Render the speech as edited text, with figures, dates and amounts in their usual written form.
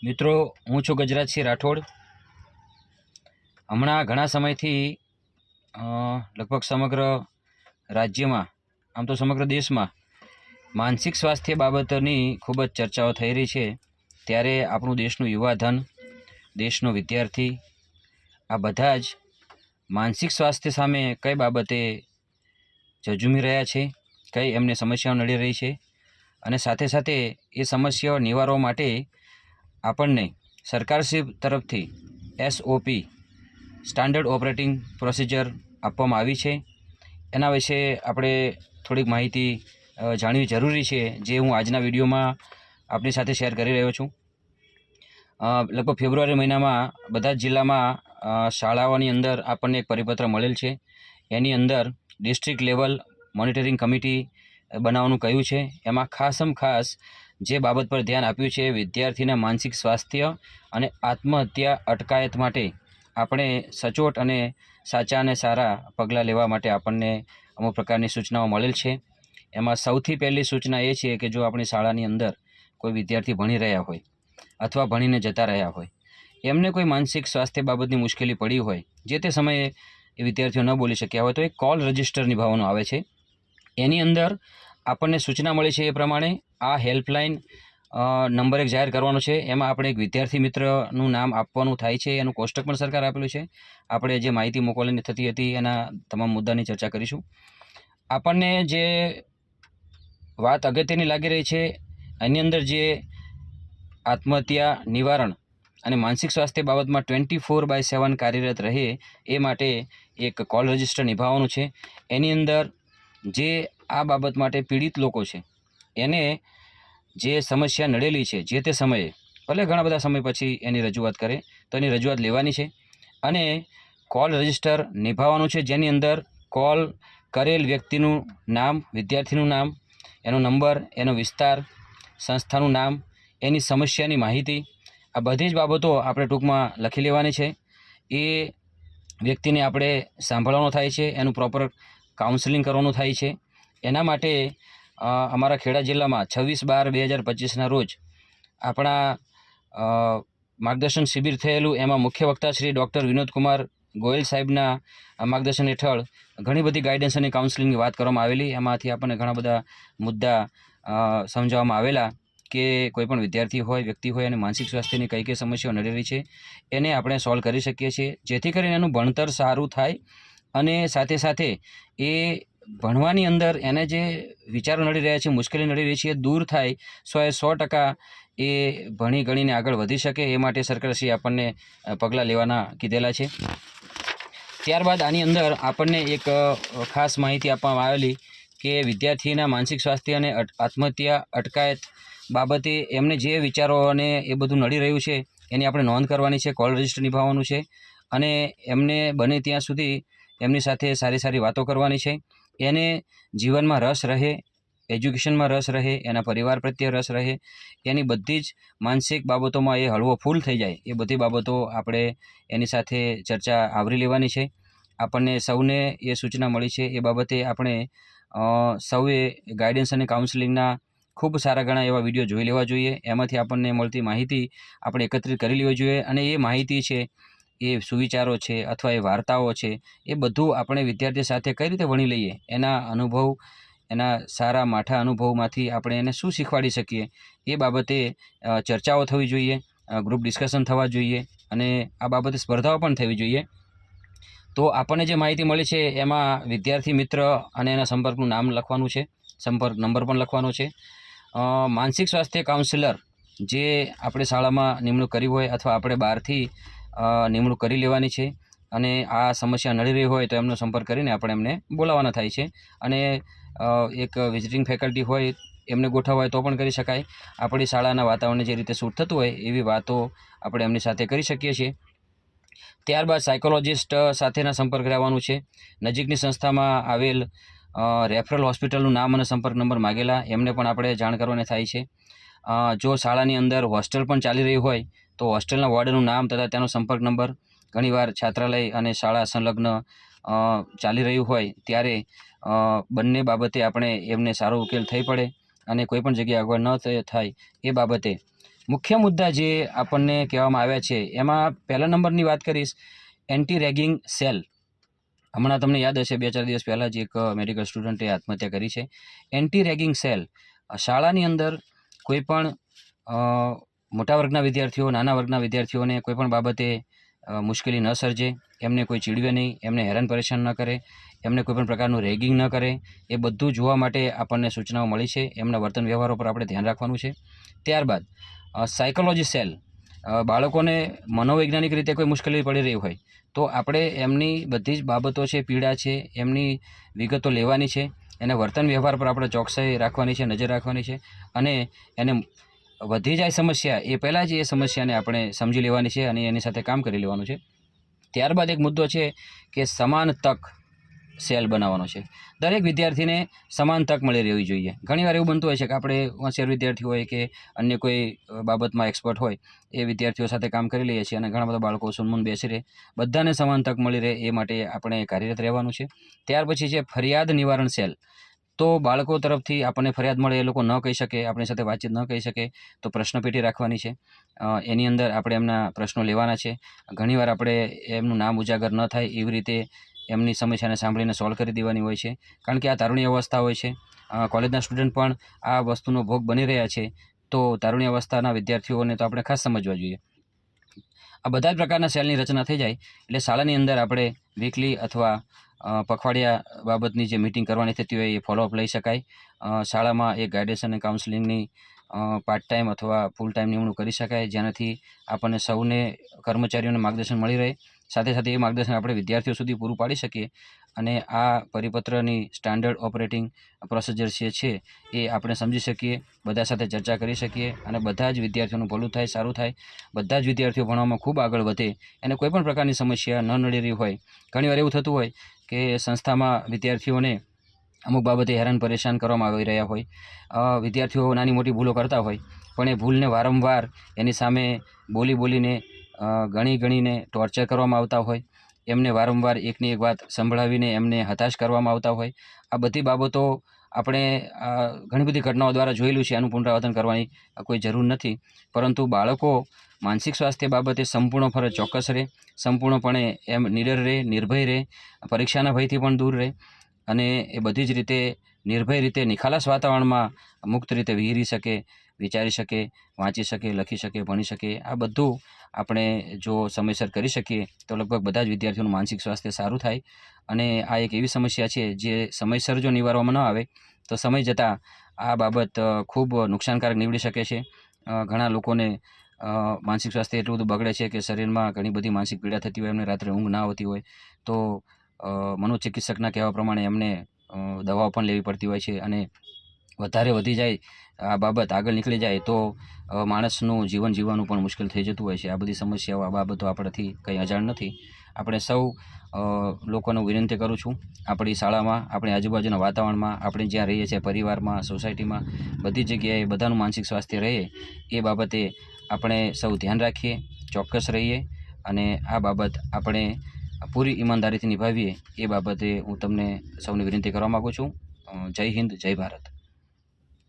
મિત્રો, હું છું ગજરાજસિંહ રાઠોડ। હમણાં ઘણા સમયથી લગભગ સમગ્ર રાજ્યમાં, આમ તો સમગ્ર દેશમાં માનસિક સ્વાસ્થ્ય બાબતની ખૂબ જ ચર્ચાઓ થઈ રહી છે। ત્યારે આપણું દેશનું યુવાધન, દેશનો વિદ્યાર્થી, આ બધા જ માનસિક સ્વાસ્થ્ય સામે કઈ બાબતે ઝઝૂમી રહ્યા છે, કઈ એમને સમસ્યાઓ નડી રહી છે, અને સાથે સાથે એ સમસ્યાઓ નિવારવા માટે આપણને સરકારશ્રી તરફથી SOP સ્ટાન્ડર્ડ ઓપરેટિંગ પ્રોસિજર આપવામાં આવી છે। એના વિશે આપણે થોડીક માહિતી જાણવી જરૂરી છે, જે હું આજના વિડીયોમાં આપની સાથે શેર કરી રહ્યો છું। લગભગ ફેબ્રુઆરી મહિનામાં બધા જ જિલ્લામાં શાળાઓની અંદર આપણને એક પરિપત્ર મળેલ છે। એની અંદર ડિસ્ટ્રિક્ટ લેવલ મોનિટરિંગ કમિટી બનાવવાનું કહ્યું છે। એમાં ખાસમ ખાસ જે બાબત પર ધ્યાન આપ્યું છે, વિદ્યાર્થીના માનસિક સ્વાસ્થ્ય અને આત્મહત્યા અટકાયત માટે આપણે સચોટ અને સાચા અને સારા પગલાં લેવા માટે આપણને અમુક પ્રકારની સૂચનાઓ મળેલ છે। એમાં સૌથી પહેલી સૂચના એ છે કે જો આપણી શાળાની અંદર કોઈ વિદ્યાર્થી ભણી રહ્યા હોય અથવા ભણીને જતા રહ્યા હોય, એમને કોઈ માનસિક સ્વાસ્થ્ય બાબતની મુશ્કેલી પડી હોય, જે તે સમયે એ વિદ્યાર્થીઓ ન બોલી શક્યા હોય, તો એક કોલ રજિસ્ટર નિભાવવાનું આવે છે। એની અંદર આપણને સૂચના મળી છે એ પ્રમાણે આ હેલ્પલાઇન નંબર એક જાહેર કરવાનો છે। એમાં આપણે એક વિદ્યાર્થી મિત્રનું નામ આપવાનું થાય છે, એનું કોષ્ટક પણ સરકાર આપેલું છે। આપણે જે માહિતી મોકલવાની થતી હતી એના તમામ મુદ્દાની ચર્ચા કરીશું। આપણને જે વાત અગત્યની લાગી રહી છે, એની અંદર જે આત્મહત્યા નિવારણ અને માનસિક સ્વાસ્થ્ય બાબતમાં 24/7 કાર્યરત રહે એ માટે એક કોલ રજિસ્ટર નિભાવવાનું છે। એની અંદર જે આ બાબત માટે પીડિત લોકો છે, એને જે સમસ્યા નડેલી છે જે તે સમયે, ભલે ઘણા બધા સમય પછી એની રજૂઆત કરે તો એની રજૂઆત લેવાની છે અને કોલ રજિસ્ટર નિભાવવાનું છે, જેની અંદર કોલ કરેલ વ્યક્તિનું નામ, વિદ્યાર્થીનું નામ, એનો નંબર, એનો વિસ્તાર, સંસ્થાનું નામ, એની સમસ્યાની માહિતી, આ બધી જ બાબતો આપણે ટૂંકમાં લખી લેવાની છે। એ વ્યક્તિને આપણે સાંભળવાનો થાય છે, એનું પ્રોપર કાઉન્સેલિંગ કરવાનું થાય છે। એના માટે અમારા ખેડા જિલ્લામાં 26/12/2025ના રોજ આપણા માર્ગદર્શન શિબિર થયેલું। એમાં મુખ્ય વક્તા શ્રી ડૉક્ટર વિનોદ કુમાર ગોયલ સાહેબના માર્ગદર્શન હેઠળ ઘણી બધી ગાઈડન્સ અને કાઉન્સેલિંગની વાત કરવામાં આવેલી। એમાંથી આપણને ઘણા બધા મુદ્દા સમજાવવામાં આવેલા કે કોઈ પણ વિદ્યાર્થી હોય, વ્યક્તિ હોય અને માનસિક સ્વાસ્થ્યની કઈ કઈ સમસ્યાઓ નડી રહી છે એને આપણે સોલ્વ કરી શકીએ છીએ, જેથી કરીને એનું ભણતર સારું થાય અને સાથે સાથે એ ભણવાની અંદર એને જે વિચારો નડી રહ્યા છે, મુશ્કેલી નડી રહી છે, એ દૂર થાય, 100% એ ભણી ગણીને આગળ વધી શકે એ માટે સરકારશ્રીએ આપણને પગલાં લેવાના કીધેલા છે। ત્યારબાદ આની અંદર આપણને એક ખાસ માહિતી આપવામાં આવેલી કે વિદ્યાર્થીના માનસિક સ્વાસ્થ્ય અને આત્મહત્યા અટકાયત બાબતે એમને જે વિચારો અને એ બધું નડી રહ્યું છે એની આપણે નોંધ કરવાની છે, કોલ રજિસ્ટર નિભાવવાનું છે અને એમને બને ત્યાં સુધી એમની સાથે સારી સારી વાતો કરવાની છે। એને જીવનમાં રસ રહે, એજ્યુકેશનમાં રસ રહે, એના પરિવાર પ્રત્યે રસ રહે, એની બધી જ માનસિક બાબતોમાં એ હળવો ફૂલ થઈ જાય, એ બધી બાબતો આપણે એની સાથે ચર્ચા આવરી લેવાની છે। આપણને સૌને એ સૂચના મળી છે એ બાબતે આપણે સૌએ ગાઈડન્સ અને કાઉન્સેલિંગના ખૂબ સારા ઘણા એવા વિડીયો જોઈ લેવા જોઈએ। એમાંથી આપણને મળતી માહિતી આપણે એકત્રિત કરી લેવી જોઈએ અને એ માહિતી છે, એ સુવિચારો છે અથવા એ વાર્તાઓ છે, એ બધું આપણે વિદ્યાર્થી સાથે કઈ રીતે ભણી લઈએ, એના અનુભવ, એના સારા માઠા અનુભવમાંથી આપણે એને શું શીખવાડી શકીએ એ બાબતે ચર્ચાઓ થવી જોઈએ, ગ્રુપ ડિસ્કશન થવા જોઈએ અને આ બાબતે સ્પર્ધાઓ પણ થવી જોઈએ। તો આપણને જે માહિતી મળી છે એમાં વિદ્યાર્થી મિત્ર અને એના સંપર્કનું નામ લખવાનું છે, સંપર્ક નંબર પણ લખવાનો છે। માનસિક સ્વાસ્થ્ય કાઉન્સિલર જે આપણે શાળામાં નિમણૂક કરી હોય અથવા આપણે બહારથી નિમણૂક કરી લેવાની છે અને આ સમસ્યા નડી રહી હોય તો એમનો સંપર્ક કરીને આપણે એમને બોલાવવાના થાય છે અને એક વિઝિટિંગ ફેકલ્ટી હોય એમને ગોઠવવા હોય તો પણ કરી શકાય। આપણી શાળાના વાતાવરણને જે રીતે સૂટ થતું હોય એવી વાતો આપણે એમની સાથે કરી શકીએ છીએ। ત્યારબાદ સાયકોલોજિસ્ટ સાથેના સંપર્ક રહેવાનું છે। નજીકની સંસ્થામાં આવેલ રેફરલ હોસ્પિટલનું નામ અને સંપર્ક નંબર માગેલા, એમને પણ આપણે જાણ કરવાની થાય છે। જો શાળાની અંદર હોસ્ટેલ પણ ચાલી રહી હોય તો હોસ્ટેલના વોર્ડનું નામ તથા તેનો સંપર્ક નંબર, ઘણીવાર છાત્રાલય અને શાળા સંલગ્ન ચાલી રહ્યું હોય ત્યારે બંને બાબતે આપણે એમને સારો ઉકેલ થઈ પડે અને કોઈ પણ જગ્યાએ અગવડ ન થાય એ બાબતે મુખ્ય મુદ્દા જે આપણને કહેવામાં આવ્યા છે એમાં પહેલા નંબરની વાત કરીશ, એન્ટી રેગિંગ સેલ. હમણાં તમને યાદ હશે 2-4 દિવસ પહેલાં જ એક મેડિકલ સ્ટુડન્ટે આત્મહત્યા કરી છે. એન્ટી રેગિંગ સેલ શાળાની અંદર કોઈ પણ મોટા વર્ગના વિદ્યાર્થીઓ, નાના વર્ગના વિદ્યાર્થીઓને કોઈ પણ બાબતે મુશ્કેલી ન સર્જે, એમને કોઈ ચીડવે નહીં, એમને હેરાન પરેશાન ન કરે, એમને કોઈ પણ પ્રકારનું રેગિંગ ન કરે, એ બધું જોવા માટે આપણને સૂચનાઓ મળી છે. એમના વર્તન વ્યવહારો પર આપણે ધ્યાન રાખવાનું છે. ત્યારબાદ સાયકોલોજી સેલ, બાળકોને મનોવૈજ્ઞાનિક રીતે કોઈ મુશ્કેલી પડી રહી હોય તો આપણે એમની બધી જ બાબતો છે, પીડા છે, એમની વિગતો લેવાની છે. એના વર્તન વ્યવહાર પર આપણે ચોકસાઈ રાખવાની છે, નજર રાખવાની છે. અને એને વધી જાય સમસ્યા એ પહેલાં જ એ સમસ્યાને આપણે સમજી લેવાની છે અને એની સાથે કામ કરી લેવાનું છે. ત્યારબાદ એક મુદ્દો છે કે સમાન તક સેલ બનાવવાનો છે. દરેક વિદ્યાર્થીને સમાન તક મળી રહેવી જોઈએ. ઘણીવાર એવું બનતું હોય છે કે આપણે હોશિયાર વિદ્યાર્થી હોય કે અન્ય કોઈ બાબતમાં એક્સપર્ટ હોય એ વિદ્યાર્થીઓ સાથે કામ કરી લઈએ છીએ અને ઘણા બધા બાળકો સુનમુન બેસી રહે. બધાને સમાન તક મળી રહે એ માટે આપણે કાર્યરત રહેવાનું છે. ત્યાર પછી છે ફરિયાદ નિવારણ સેલ. તો બાળકો તરફથી આપણને ફરિયાદ મળે, એ લોકો ન કહી શકે, આપણી સાથે વાતચીત ન કહી શકે તો પ્રશ્નપેટી રાખવાની છે. એની અંદર આપણે એમના પ્રશ્નો લેવાના છે. ઘણીવાર આપણે એમનું નામ ઉજાગર ન થાય એવી રીતે એમની સમસ્યાને સાંભળીને સોલ્વ કરી દેવાની હોય છે. કારણ કે આ તારુણ્ય અવસ્થા હોય છે. કોલેજના સ્ટુડન્ટ પણ આ વસ્તુનો ભોગ બની રહ્યા છે. તો તારુણ્ય અવસ્થાના વિદ્યાર્થીઓને તો આપણે ખાસ સમજવા જોઈએ. આ બધા જ પ્રકારના સેલની રચના થઈ જાય એટલે શાળાની અંદર આપણે વીકલી અથવા પખવાડિયા બાબતની જે મિટિંગ કરવાની થતી હોય એ ફોલોઅપ લઈ શકાય. શાળામાં એક ગાઈડન્સ અને કાઉન્સેલિંગની પાર્ટ ટાઈમ અથવા ફૂલ ટાઈમ નિમણૂક કરી શકાય, જેનાથી આપણને સૌને કર્મચારીઓને માર્ગદર્શન મળી રહે. સાથે સાથે એ માર્ગદર્શન આપણે વિદ્યાર્થીઓ સુધી પૂરું પાડી શકીએ અને આ પરિપત્રની સ્ટાન્ડર્ડ ઓપરેટિંગ પ્રોસિજર છે એ આપણે સમજી શકીએ, બધા સાથે ચર્ચા કરી શકીએ અને બધા જ વિદ્યાર્થીઓનું ભલું થાય, સારું થાય. બધા જ વિદ્યાર્થીઓ ભણવામાં ખૂબ આગળ વધે અને કોઈ પણ પ્રકારની સમસ્યા ન નડી રહી હોય. ઘણીવાર એવું થતું હોય કે સંસ્થામાં વિદ્યાર્થીઓને અમુક બાબતે હેરાન પરેશાન કરવામાં આવી રહ્યા હોય. વિદ્યાર્થીઓ નાની મોટી ભૂલો કરતા હોય પણ એ ભૂલને વારંવાર એની સામે બોલીને ગણીને ટોર્ચર કરવામાં આવતા હોય. એમને વારંવાર એકની એક વાત સંભળાવીને એમને હતાશ કરવામાં આવતા હોય. આ બધી બાબતો આપણે ઘણી બધી ઘટનાઓ દ્વારા જોયેલું છે. આનું પુનરાવર્તન કરવાની કોઈ જરૂર નથી. પરંતુ બાળકો માનસિક સ્વાસ્થ્ય બાબતે સંપૂર્ણ ફરજ ચોક્કસ રહે, સંપૂર્ણપણે એમ નિડર રહે, નિર્ભય રહે, પરીક્ષાના ભયથી પણ દૂર રહે અને એ બધી જ રીતે નિર્ભય રીતે નિખાલસ વાતાવરણમાં મુક્ત રીતે વિહરી શકે, વિચારી શકે, વાંચી શકે, લખી શકે, ભણી શકે. આ બધું આપણે જો સમયસર કરી શકીએ તો લગભગ બધા જ વિદ્યાર્થીઓનું માનસિક સ્વાસ્થ્ય સારું થાય. અને આ એક એવી સમસ્યા છે જે સમયસર જો નિવારવામાં ન આવે તો સમય જતાં આ બાબત ખૂબ નુકસાનકારક નીવડી શકે છે. ઘણા લોકોને માનસિક સ્વાસ્થ્ય એટલું બધું બગડે છે કે શરીરમાં ઘણી બધી માનસિક પીડા થતી હોય, એમને રાત્રે ઊંઘ ના આવતી હોય તો મનોચિકિત્સકના કહેવા પ્રમાણે એમને દવાઓ પણ લેવી પડતી હોય છે. અને વધારે વધી જાય આ બાબત, આગળ નીકળી જાય તો માણસનું જીવન જીવવાનું પણ મુશ્કેલ થઈ જતું હોય છે. આ બધી સમસ્યાઓ, આ બાબતો આપણાથી કંઈ અજાણ નથી. આપણે સૌ લોકોને વિનંતી કરું છું, આપણી શાળામાં, આપણી આજુબાજુના વાતાવરણમાં, આપણે જ્યાં રહીએ છીએ પરિવારમાં, સોસાયટીમાં, બધી જગ્યાએ બધાનું માનસિક સ્વાસ્થ્ય રહે એ બાબતે આપણે સૌ ધ્યાન રાખીએ, ચોક્કસ રહીએ અને આ બાબત આપણે પૂરી ઈમાનદારીથી નિભાવીએ એ બાબતે હું તમને સૌને વિનંતી કરવા માગું છું. જય હિન્દ, જય ભારત.